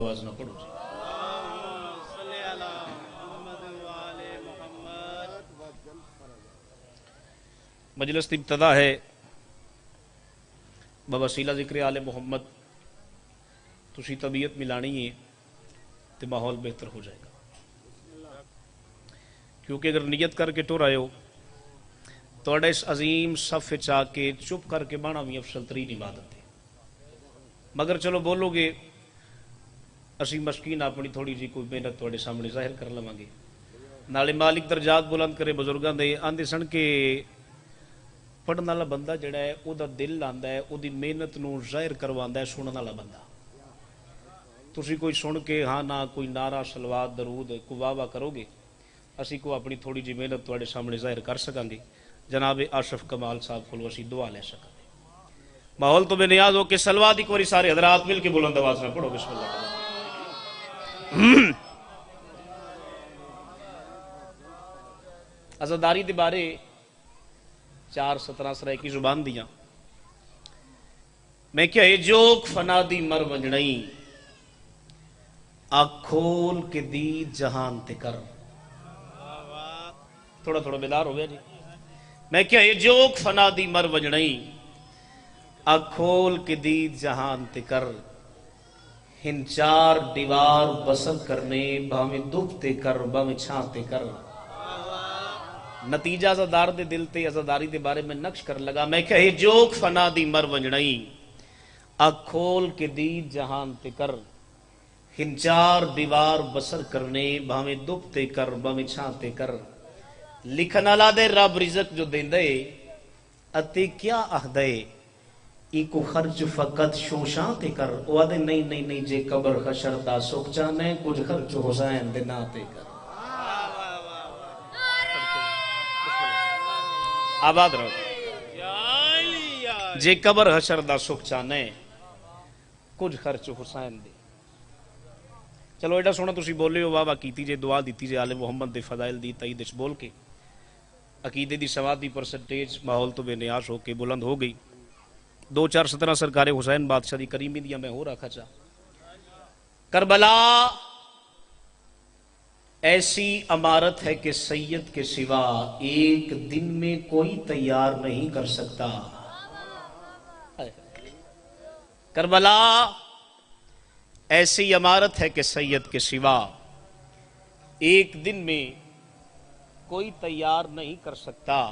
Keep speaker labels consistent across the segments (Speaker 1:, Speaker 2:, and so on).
Speaker 1: آواز نہ پڑھو جی۔ مجلس کی ابتدا ہے بوسیلہ ذکر آل محمد، تسی طبیعت ملانی ہے تو ماحول بہتر ہو جائے گا، کیونکہ اگر نیت کر کے ٹر آئے ہو تو اس عظیم صف چاہ کے چپ کر کے بانا بھی افضل ترین عبادت ہے، مگر چلو بولو گے اسی مشکین اپنی تھوڑی جی کوئی محنت تھوڑے سامنے ظاہر کر لواں گے، نالے مالک درجات بلند کرے بزرگاں دے آندے سن کے پڑھن والا بندہ جڑا ہے او دا دل آندا ہے، او دی محنت نو ظاہر کرواندا ہے سنن والا بندہ۔ تسی کوئی سن کے ہاں نہ کوئی نعرہ صلوات درود کو واہ واہ کرو گے، اسی کو اپنی تھوڑی جی محنت تواڈے سامنے ظاہر کر سکاں گے۔ جناب اشرف کمال صاحب کو اسی دعا لے سکاں گے۔ ماحول تو بے نیاز ہو کے صلوات ایک باری سارے حضرات مل کے بلند آواز میں پڑھو بسم اللہ۔ عزاداری دے بارے 4:17 سرائے کی زبان دیاں میں کیا ہے جوک فنا دی مر ونجنئی آنکھ کھول کے دی جہان تے کر، تھوڑا تھوڑا بیدار ہو گیا جی۔ میں کیا ہے جوک فنا دی مر ونجنئی آنکھ کھول کے دی جہان تے کر، ہن چار دیوار بسر کرنے بھاویں دکھتے کر بھاویں چھانتے کر۔ نتیجہ عزادار دے دل تے عزاداری دے بارے میں نقش کر لگا، میں کہے جوک فنا دی مر ونجنئی آنکھ کھول کے دی جہان تے کر، ہن چار دیوار بسر کرنے بھاویں دکھتے کر بھاویں چھانتے کر۔ لکھن والا دے رب رزق جو دیندے اتے کیا آخدے ایکو خرچ فقط شوشاں تے کر، او آدھے نہیں نہیں نہیں جے قبر حشر دا سکھ چاہنے کچھ خرچ حسین دے نا تے کر۔ آباد رہو جے قبر حشر دا سکھ چاہنے کچھ خرچ حسین دے۔ چلو ایڈا سونا تسی بولے ہو واہ واہ کیتی جے دعا دیتی جے آل محمد دے فضائل دی تائید اس بول کے عقیدے دی سواد دی پرسنٹیج ماحول تو بے نیاز ہو کے بلند ہو گئی۔ 2:4:17 سرکار حسین بادشاہ دی کریمی دیا میں ہو رکھا چاہ۔ کربلا ایسی عمارت ہے کہ سید کے سوا ایک دن میں کوئی تیار نہیں کر سکتا۔ کربلا ایسی عمارت ہے کہ سید کے سوا ایک دن میں کوئی تیار نہیں کر سکتا۔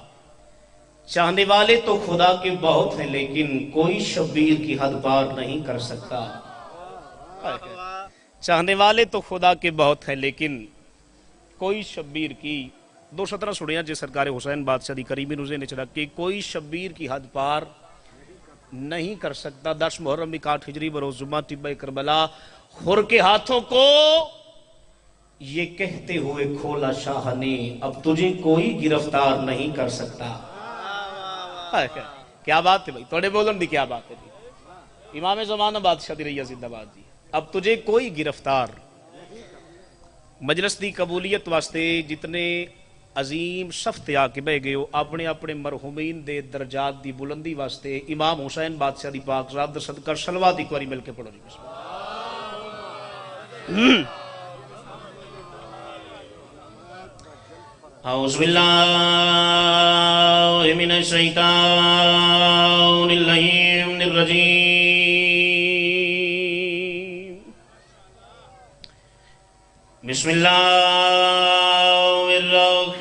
Speaker 1: چاہنے والے تو خدا کے بہت ہیں لیکن کوئی شبیر کی حد پار نہیں کر سکتا۔ چاہنے والے تو خدا کے بہت ہیں لیکن کوئی شبیر کی 2:17 سڑیاں جے سرکار حسین بادشاہ دی کریمی روزے نے چڑھا کہ کوئی شبیر کی حد پار نہیں کر سکتا۔ 10 محرم 61 ہجری بروز جمعہ طبہ کربلا خور کے ہاتھوں کو یہ کہتے ہوئے کھولا شاہ نے اب تجھے کوئی گرفتار نہیں کر سکتا۔ کیا بات ہے بھائی توڑے بولن دی کیا بات ہے جی۔ امام زمانہ بادشاہ دی رہی زندہ باد جی۔ اب تجھے کوئی گرفتار۔ مجلس دی قبولیت واسطے جتنے عظیم صفتے آ کے بہ گئے ہو اپنے اپنے مرحومین دے درجات دی بلندی واسطے امام حسین بادشاہ دی پاک ذات دا صدقہ صلوات ایک باری مل کے پڑھو جی بسم اللہ۔ اعوذ باللہ من الشیطان اللعین الرجیم۔ بسم اللہ الرحمن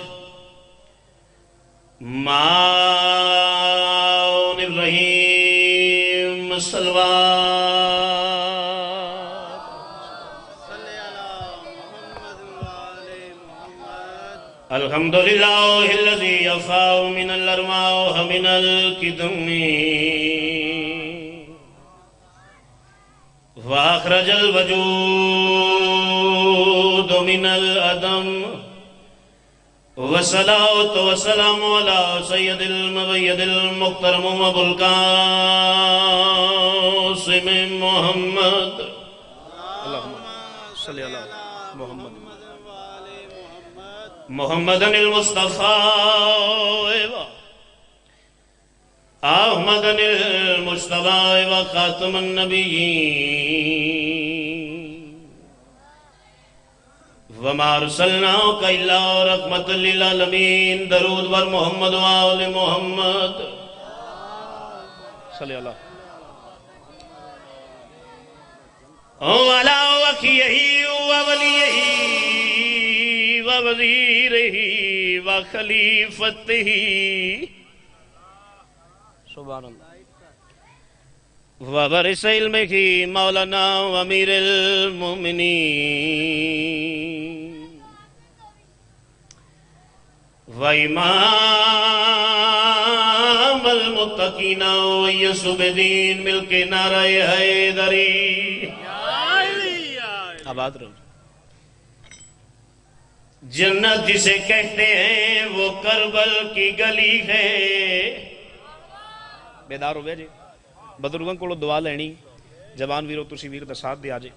Speaker 1: الرحیم۔ صلوات الحمدللہ الذی یفاء من الارواح من القدم واخرج الوجود من العدم والصلاة والسلام على سید المبید المخترم ابو القاسم محمد اللہم صلی اللہ محمد محمد المصطفى احمد المجتبى وخاتم النبيين وما ارسلناک الا رحمۃ للعالمین. درود بر محمد و آل محمد صلی اللہ وعلی وکیہ وولیہ ووزیرہ وخلیفتہ. سبحان اللہ. وورث علمہ مولانا امیر المؤمنین وامام المتقین ویوسف الدین مل کے نعرہ حیدری. آباد رہو. جنت جسے کہتے ہیں وہ کربل کی گلی ہے. بیدار ہو گیا جی. بزرگوں کو دعا لینی. جوان ویرو تسی ویر دا ساتھ دے آجے.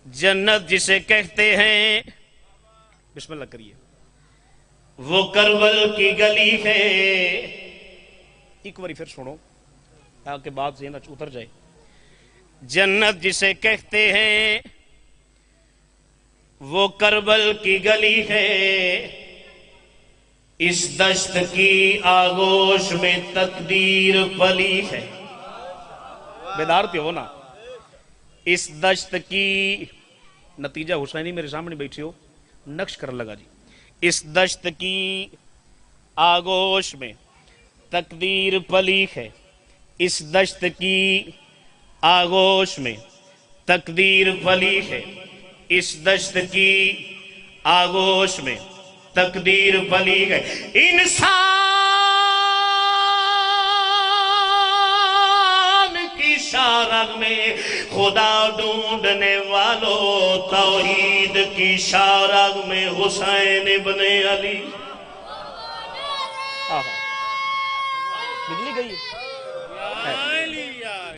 Speaker 1: جنت جسے کہتے ہیں بسم اللہ کریے وہ کربل کی گلی ہے. ایک باری پھر سنو تاکہ بات ذہن اتر جائے. جنت جسے کہتے ہیں وہ کربل کی گلی ہے. اس دشت کی آغوش میں تقدیر پلی ہے. بیدار تھے ہو نا. اس دشت کی نتیجہ حسینی میرے سامنے بیٹھی ہو نقش کرنے لگا جی. اس دشت کی آغوش میں تقدیر پلی ہے. اس دشت کی آغوش میں تقدیر پلی ہے. اس دشت کی آغوش میں تقدیر پلی ہے. انسان کی شارگ میں خدا ڈھونڈنے والوں توحید کی شارگ میں حسین ابن علی. بجلی گئی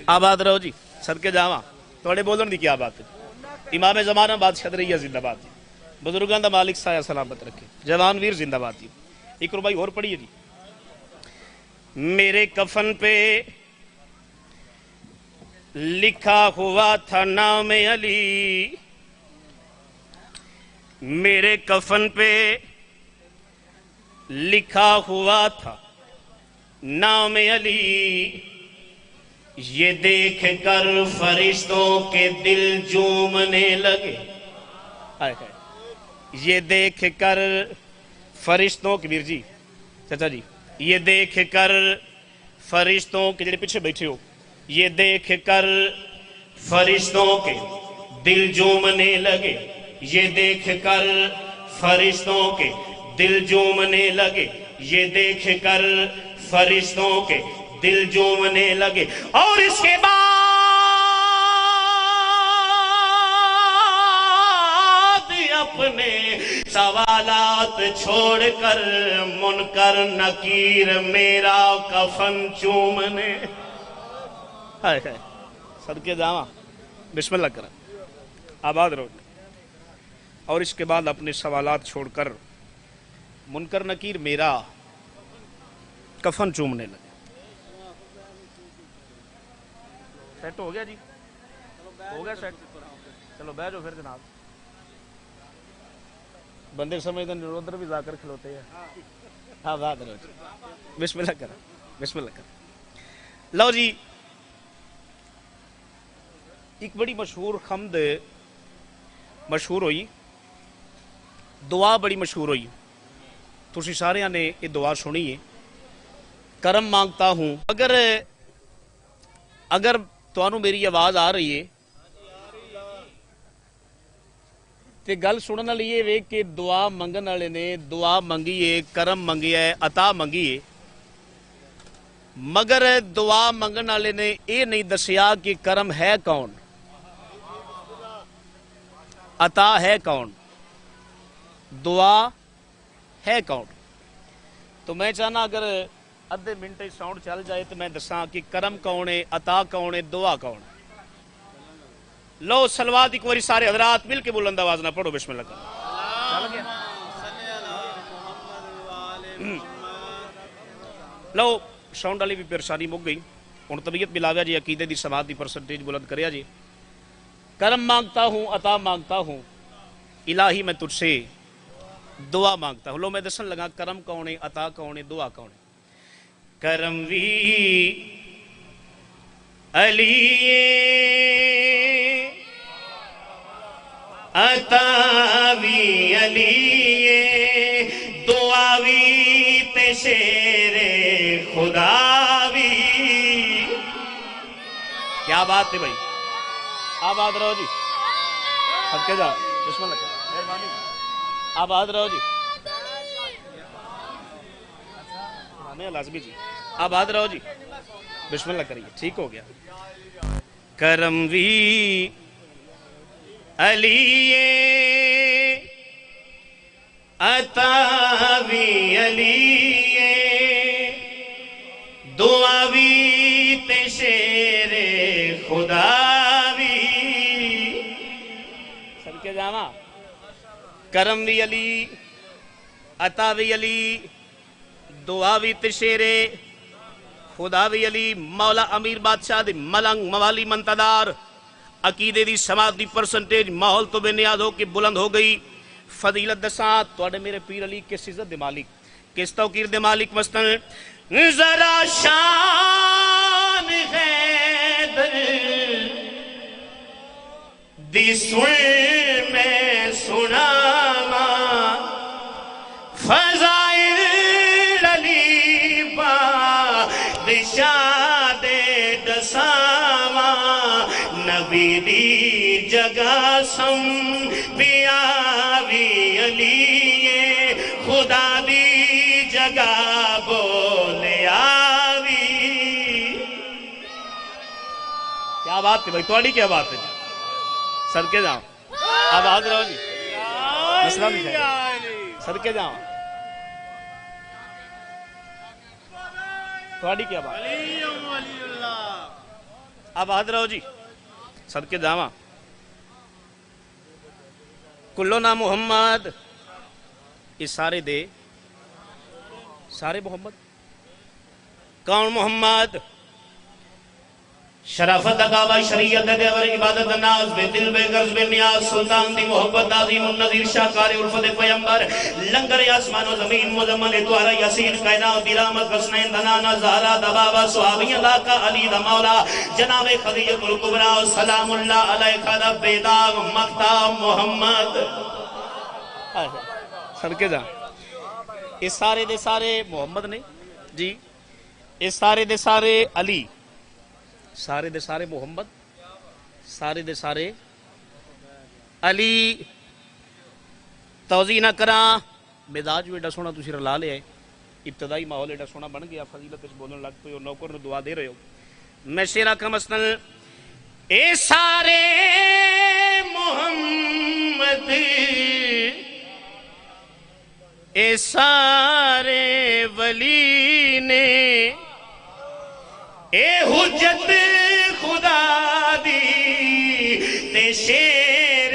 Speaker 1: آباد رہو جی. صدقے جاواں توڑے بولن دی کیا بات ہے. امام زمانہ بادشاہ رہی زندہ باد جی. بزرگان دا مالک سایہ سلامت رکھے. جوان ویر زندہ باد جی. ایک ربائی اور پڑھیے جی. میرے کفن پہ لکھا ہوا تھا نام علی. میرے کفن پہ لکھا ہوا تھا نام علی. یہ دیکھ کر فرشتوں کے دل جھومنے لگے. یہ دیکھ کر فرشتوں کے. میر جی چچا جی یہ دیکھ کر فرشتوں کے جڑے پیچھے بیٹھے ہو. یہ دیکھ کر فرشتوں کے دل جھومنے لگے. یہ دیکھ کر فرشتوں کے دل جھومنے لگے. یہ دیکھ کر فرشتوں کے دل جھومنے لگے. اور اس کے بعد اپنے سوالات چھوڑ کر منکر نکیر میرا کفن چومنے. صدقے جاواں بسم اللہ کریں. آباد رہو. اور اس کے بعد اپنے سوالات چھوڑ کر منکر نکیر میرا کفن چومنے لگے. سیٹ ہو گیا جی. ہو گیا سیٹ. چلو بیٹھو پھر جناب. بندے سمجھتے ہیں ادھر بھی جا کر کھلوتے ہیں. ہاں بات رہو جی. بسم اللہ کریں. بسم اللہ کریں. لو جی ایک بڑی مشہور حمد مشہور ہوئی. دعا بڑی مشہور ہوئی. تسی سارے نے یہ دعا سنی ہے. کرم مانگتا ہوں. اگر تانوں میری آواز آ رہی ہے تے گل سنن والی یہ وے کہ دعا منگن والے نے دعا منگی ہے, کرم منگی ہے, عطا منگی ہے. مگر دعا منگن والے نے یہ نہیں دسیا کہ کرم ہے کون, عطا ہے کون, دعا ہے کون. تو میں چاہنا اگر ادھے منٹ ساؤنڈ چل جائے تو میں دساں کہ کرم کون ہے, عطا کون ہے, دعا کون. لو سلوات ایک باری سارے حضرات مل کے بلند آواز نہ پڑھو بسم اللہ کرو. چل گیا. لو ساؤنڈ والی بھی پریشانی مک گئی. ہن طبیعت ملاویا جی عقیدے دی سماعت دی پرسنٹیج بلند کریا جی. کرم مانگتا ہوں, عطا مانگتا ہوں, الہی میں تجھ سے دعا مانگتا ہوں. لو میں دسن لگا کرم کون ہے، عطا کون ہے، دعا کون ہے. کرم وی علی عطا وی علی دعا وی تے شیر خدا وی. کیا بات ہے بھائی، آباد رہو جی. کے جاؤ بسم اللہ مہربانی، آباد رہو جی. لازمی جی آباد رہو جی. بسم اللہ کریے، ٹھیک ہو گیا. کرم وی علی عطا وی علی دعا وی تے شیر خدا وی. سب کے جانا کرم وی علی عطا وی علی دعا وی تے شیر خدا وی علی. مولا امیر بادشاہ دی ملنگ موالی منتدار عقیدے دی سماعت دی پرسنٹیج ماحول تو بے نیاز ہو کے بلند ہو گئی. فضیلت دسات توڑے میرے پیر علی کس عزت دے مالک، کس توقیر دے مالک. مستن ذرا شان حیدر دی سن میں سناما فضائل علی بادشاہ دے دساما. نبی دی جگہ سم بیاوی علی خدا دی جگہ بولے آوی. کیا بات ہے بھائی، توڑی کیا بات ہے جی. سر کے جاؤ آباد رہو جی. مسئلہ نہیں ہے، سر کے جاؤ. توڑی کیا بات آباد رہو جی. سر کے جاؤ. کلو نا محمد اس سارے دے سارے محمد. کون محمد؟ شرافت اقابہ شریعت دیور عبادت ناز بے دل بے غرض بے نیاز سلطان دی محبت عظیم النظیر شاہکار الفت پیمبر لنگر آسمان و زمین مزمل اتوارا یسین کائنات دیرامت حسنین دنانا زہرا دبابا صحابی اللہ کا علی دا مولا جناب خدیجت القبرہ سلام اللہ علیہ خدب بیداغ مختام محمد. سر کے جا اس سارے دے سارے محمد نے جی، اس سارے دے سارے علی، سارے دے سارے محمد، سارے دے سارے علی. توضیح نہ کرا مزاج بھی ایڈا سونا تسی رلا لے آئے، ابتدائی ماحول ایڈا سونا بن گیا، فضیلت اس بولن لگ پہ ہو، نوکر نے دعا دے رہے ہو. میں شیرہ کا مثلاً اے سارے محمد اے سارے ولی نے اے حجت خدا دی تے شیر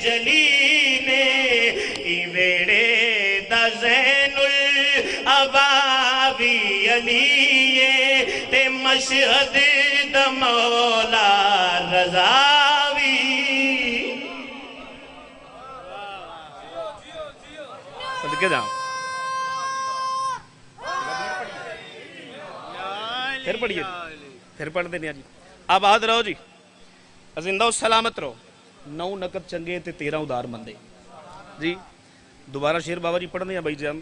Speaker 1: جلی نے ای ویڑے دا زین العبابی علی تے مشہد دا مولا رضاوی. صدقے جاؤں پھر پڑھئے پھر پڑھ دینے جی. آباد رہو جی، زندہ و سلامت رہو. 9 نقد چنگے تے 13 ادار مندے جی. دوبارہ شیر بابا جی پڑھنے ہیں بھائی جان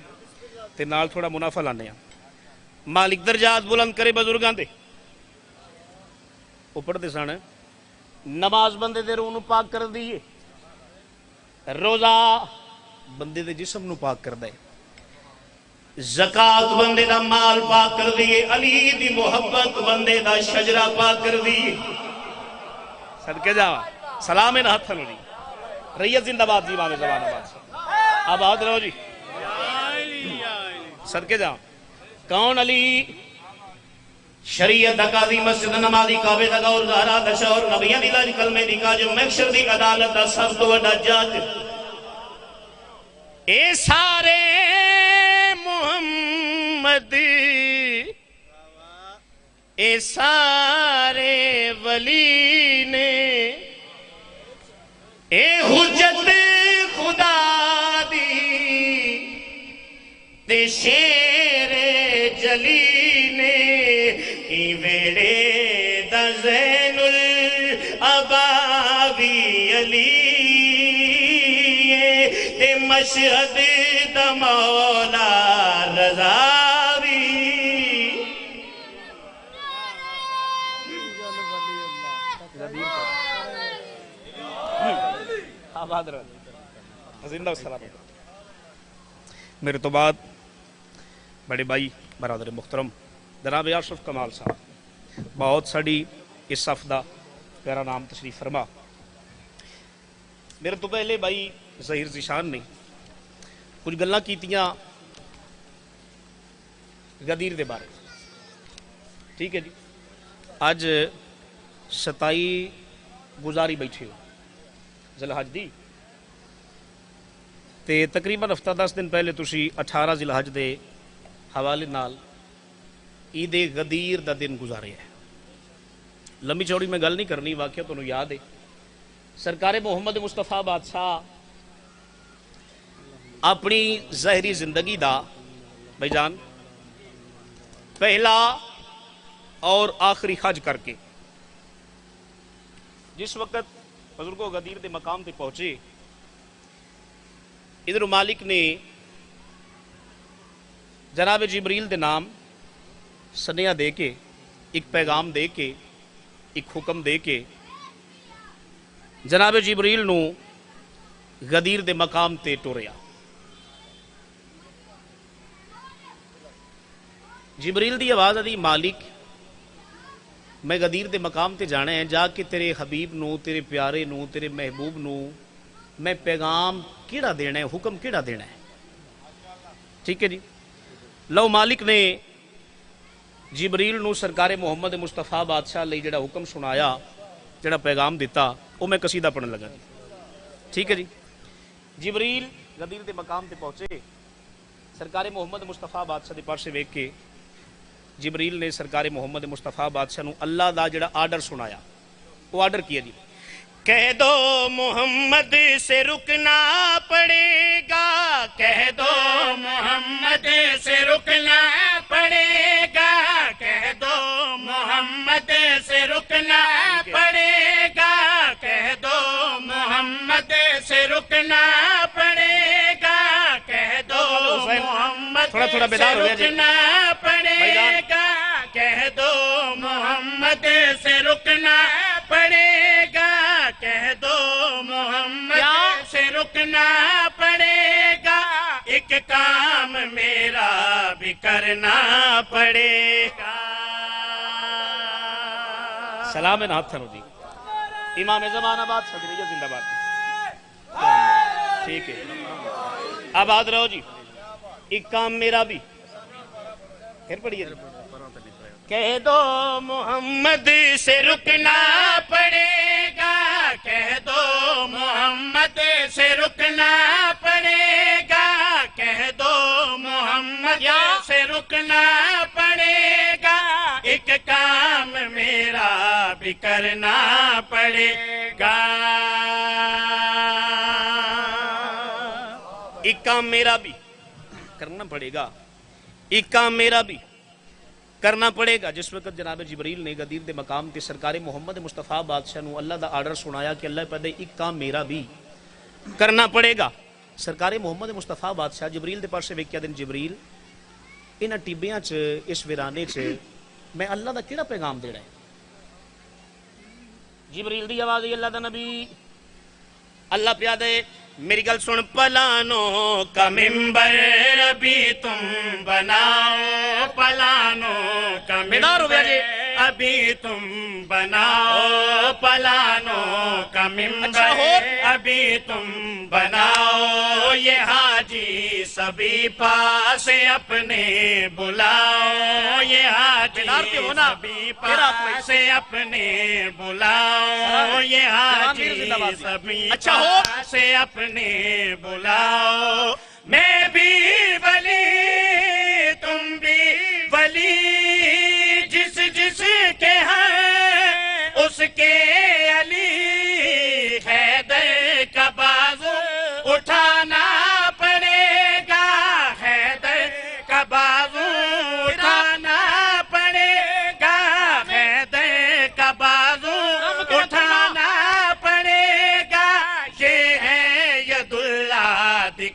Speaker 1: تے نال تھوڑا منافع لانے ہیں. مالک درجات بلند کرے بزرگاں دے وہ پڑھ دے سانے. نماز بندے دے روح نو پاک کر دیئے، روزہ بندے دے جسم نو پاک کر دے، زکاة بندے دا مال پاک کر دیئے، علی دی محبت بندے دا شجرہ پاک کر دیئے. صدقے جاوہ سلام ان ہاتھ تھنو جی. ریت زندہ باد جی امام زبان آباد سے. آباد رہو جی. صدقے جاوہ کون علی؟ شریعت قاضی مسجد نمازی کعبے دا گور زہرا دا شہر نبیان دی لاج کلمے دی کاج محشر دی عدالت دا سب تو وڈا جج. اے سارے محمد اے سارے ولی نے اے حجت
Speaker 2: شیر جلی نے ویڑے دا زین العباوی علی تے مشہد دا مولا رضاوی
Speaker 1: آباد رہا زندہ سلامت. میرے تو بعد بڑے بھائی برادر محترم جناب اشرف کمال صاحب بہت ساڑی اس صف دا پیارا نام تشریف فرما. میرے تو پہلے بھائی ظہیر ذیشان نے کچھ گلاں کیتیاں غدیر دے بارے. ٹھیک ہے جی, اج 27 گزاری بیٹھے ہو ذی الحج دی تے تقریباً ہفتہ 10 دن پہلے تسی 18 ذی الحج دے حوالے نال عید غدیر دا دن گزارے ہے. لمبی چوڑی میں گل نہیں کرنی, واقعہ تنوں یاد ہے سرکار محمد مصطفیٰ بادشاہ اپنی ظاہری زندگی دا بھائی جان پہلا اور آخری حج کر کے جس وقت بزرگوں غدیر دے مقام تے پہنچے, ادھر مالک نے جناب جبریل دے نام سنیا دے کے ایک پیغام دے کے ایک حکم دے کے جناب جبریل نو غدیر دے مقام تے ٹوریا. جبریل دی آواز آدھی مالک میں غدیر دے مقام تے جانا ہے, جا کے تیرے حبیب نو تیرے پیارے نو تیرے محبوب نو میں پیغام کیڑا دینا ہے, حکم کیڑا دینا ہے. ٹھیک ہے جی, لو مالک نے جبریل نو سرکار محمد مصطفیٰ بادشاہ لئی جڑا حکم سنایا جڑا پیغام دیتا وہ میں قصیدہ پڑھن لگا جی. ٹھیک ہے جی, جبریل غدیر دے مقام تے پہنچے, سرکار محمد مصطفیٰ بادشاہ دے پاس سے ویکھ کے جبریل نے سرکار محمد مصطفیٰ بادشاہ نو اللہ دا جڑا آرڈر سنایا. وہ آرڈر کیا جی,
Speaker 2: کہہ دو محمد سے رکنا پڑے گا, کہہ دو محمد سے رکنا پڑے گا, کہہ دو محمد سے رکنا پڑے گا, کہہ دو محمد سے رکنا پڑے گا, کہہ دو محمد سے رکنا پڑے گا, کہہ دو محمد سے رکنا پڑے گا, کہہ دو محمد سے رکنا پڑے گا, ایک کام میرا بھی کرنا پڑے گا.
Speaker 1: سلام نات تھنو جی, امام زمان آباد صدریہ زندہ باد. ٹھیک ہے, آباد رہو جی. ایک کام میرا بھی پھر پڑھیے,
Speaker 2: کہہ دو محمد سے رکنا پڑے گا, کہہ دو محمد سے رکنا پڑے گا, کہہ دو محمد سے رکنا پڑے گا, ایک کام میرا بھی کرنا پڑے گا.
Speaker 1: ایک کام میرا بھی کرنا پڑے گا, ایک کام میرا بھی کرنا پڑے گا. جس وقت جناب جبریل نے غدیر دے مقام تے سرکار محمد مصطفیٰ بادشاہ نو اللہ دا آرڈر سنایا کہ اللہ پہلے ایک کام میرا بھی کرنا پڑے گا. سرکار محمد مصطفیٰ بادشاہ جبریل دے پاس سے ویکھیا دن جبریل انہاں ٹیبیاں چ اس ویرانے چ میں اللہ دا کیڑا پیغام دینا ہے. جبریل دی آواز اللہ دا نبی اللہ پیا دے
Speaker 2: میری گل سن, پلانوں کا ممبر ابھی تم بناؤ, پلانوں کا ممبر ابھی تم بناؤ, پلانوں کا ممبر ابھی تم بناؤ, یہ حاجی سبھی پاس اپنے بلاؤ, یہ حاجی سبھی پاس اپنے بلاؤ, یہ حاجی سبھی پاس اپنے بلاؤ. میں بھی ولی تم بھی ولی, جس جس کے ہیں اس کے علی, حیدر کا بازو اٹھانا پڑے گا, حیدر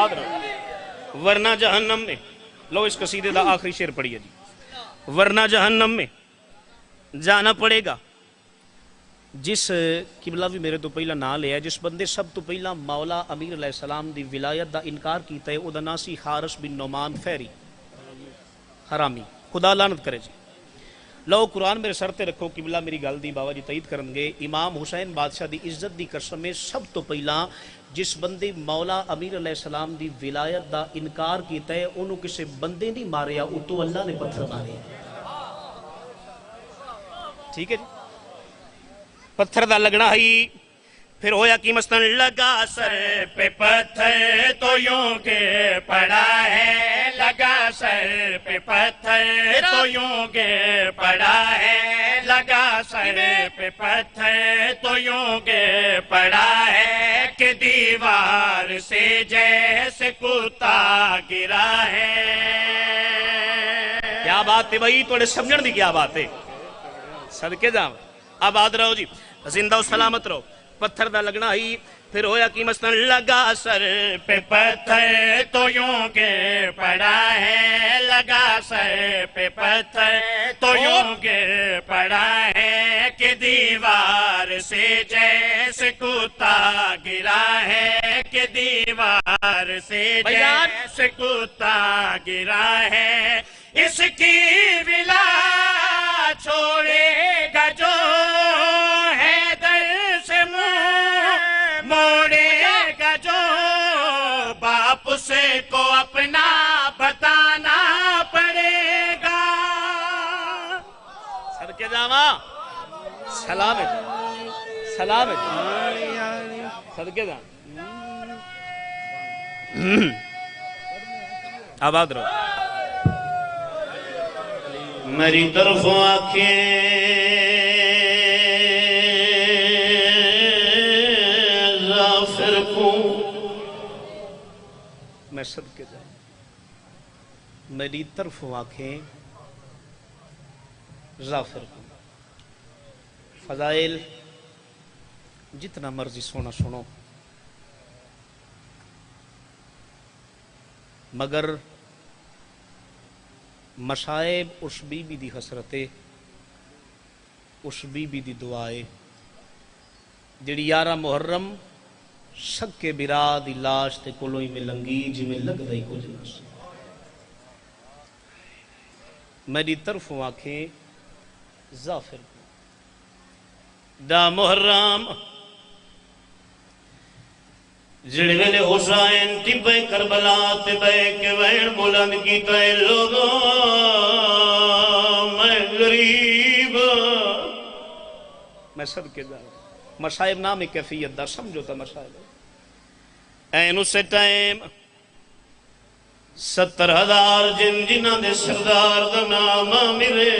Speaker 1: آباد رہو. ورنہ جہنم میں، لو اس قصیدے دا آخری شعر پڑھیے جی. ورنہ جہنم میں جانا پڑے گا جس قبلہ بھی میرے تو پہلا نام لیا ہے، جس بندے سب تو پہلا مولا امیر علیہ السلام دی ولایت دا انکار کیتا ہے، او دا نام سی حارث بن نعمان فہری حرامی، خدا لعنت کرے جی. لو قرآن میرے سر تے رکھو، قبلہ میری گل دی بابا جی تائید کرن گے. امام حسین بادشاہ دی عزت دی قسم ہے، سب تو پہلا جس بندے مولا امیر علیہ السلام دی ولایت دا انکار کیتا ہے، انہوں کسے بندے نہیں ماریا، اتو اللہ نے پتھر مارے. ٹھیک ہے جی. پتھر دا لگنا ہی پھر ہویا کی مثلاً لگا سر
Speaker 2: پہ پتھر تو یوں کہ پڑا ہے، لگا سر پہ پتھر تو یوں کہ پڑا ہے، لگا سر پہ پتھر تو یوں کہ پڑا ہے کہ دیوار سے جیسے کتا گرا ہے.
Speaker 1: کیا بات ہے بھائی، توڑے سمجھن دی کیا بات ہے. صدقے جاؤں آباد رہو جی، زندہ و سلامت رہو. پتھر دا لگنا ہی پھر ہویا کی مثلاً لگا سر
Speaker 2: پہ پتھر تو یوں کہ پڑا ہے، لگا سر پہ پتھر تو یوں کہ پڑا ہے کہ دیوار سے جیسے کتا گرا ہے، کہ دیوار سے جیسے کتا گرا ہے. اس کی ولا چھوڑے گا جو ہے در سے منہ موڑے گا جو، باپ سے کو اپنا بتانا پڑے گا.
Speaker 1: صدقے جاواں سلام ہے جی، سلام ہے جی. صدقے جاواں آباد رہو.
Speaker 2: میری طرف آنکھیں ظافر کو،
Speaker 1: میں صدقے جاؤں میری طرف آنکھیں ظافر کو. فضائل جتنا مرضی سونا سنو، مگر مصائب اس بی بی دی حسرتے، اس بی بی دی دعائے جڑی 11 محرم سکے برا دی لاش تے کولوئی میں لنگی جی میں لگ رہی کچھ نہ سی. میری طرف آنکھیں ظافر کو دا محرم
Speaker 2: جڑے ویلے حسین ٹبے کربلا تے بے کے وین بلند کیتا ہے لوگوں میں غریب.
Speaker 1: میں صدقے جاؤں مصائب نام کیفیت دا سمجھو تا مصائب این اسے ٹائم
Speaker 2: 70,000 جن جنہ دے سردار دا نام میرے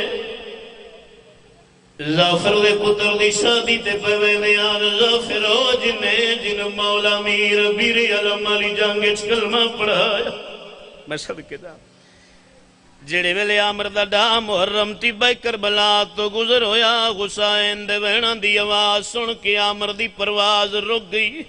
Speaker 2: ظافر دے پتر دی شادی تے پوے دیان ظافر ہو جن مولا میر بیری علم علی جنگ اچ کلمہ پڑھایا.
Speaker 1: میں صدقے جاؤں جڑے ویلے آمر دا ڈا محرم ٹبے کربلا تو گزر ہویا، حسین دے وینا دی آواز سن کے آمر دی پرواز رک گئی.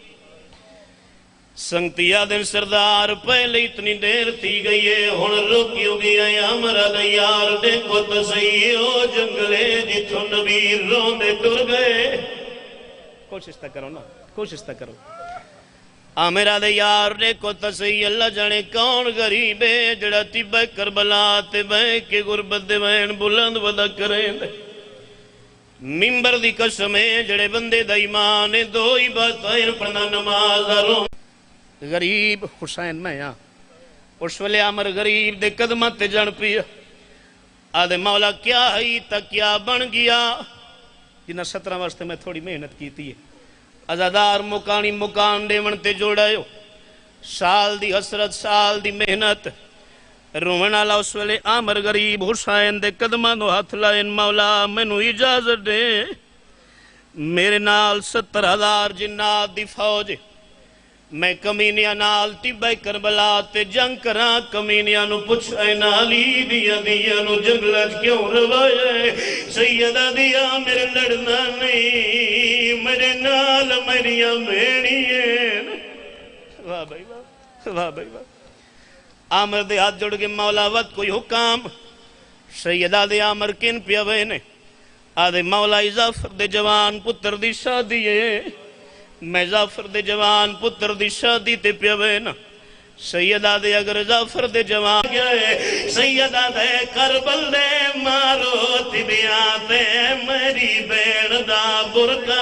Speaker 1: سنگتیا دن سردار پہلے اتنی دیر تھی گئی ہے، ہن روکیوں گیا آمرہ دے یار دیکھو تو صحیح ہو جنگلے جتھوں نبی روندے ٹر گئے. کوشش تا کرو نا، کوشش تا کرو. آمرہ دے یار دیکھو تو صحیح اللہ جانے کون غریب ہے جڑا ٹبے کربلا تے بے کے غربت دے وین بلند ودا کریں دے. ممبر دی قسم ہے جڑے بندے دا ایمان ہے، دو ہی باتیں پڑھنا نماز داروں. غریب حسین میں ہاں اس ویلے عمر غریب دے قدمت تے جن پیا آدھے مولا کیا ہی تا کیا بن گیا. جنہ 17 واسطے میں تھوڑی محنت کی تھی ازادار مکانی مکان دے ونتے جوڑا ہو، سال دی حسرت سال دی محنت رومن آلا. اس ویلے عمر غریب حسین دے قدمہ دو ہاتھ لائن مولا مینو اجازت دے میرے نال 70,000 جنات دی فوج، میں کمینیاں نال ٹبے کربلا تے جنگ کراں. کمینیاں نو پوچھے نالی دیا نو جنگلت کیوں روائے، سیدہ دیا میرے لڑنا نہیں، میرے نال میریاں بھیڑیاں. واہ بھائی واہ واہ بھائی واہ عامر دے ہاتھ جڑ کے مولا وقت کوئی حکام سیدہ دے عامر کن پیوے نے آدھے مولا ظفر دے جوان پتر دی شادی ہے میں ظفر دے جوان پتر دی شادی تے پیوے نا سیدہ دے اگر ظفر دے جوان گئے سیدہ دے کربل دے مارو تبیاں تے میری بیڑ دا برکا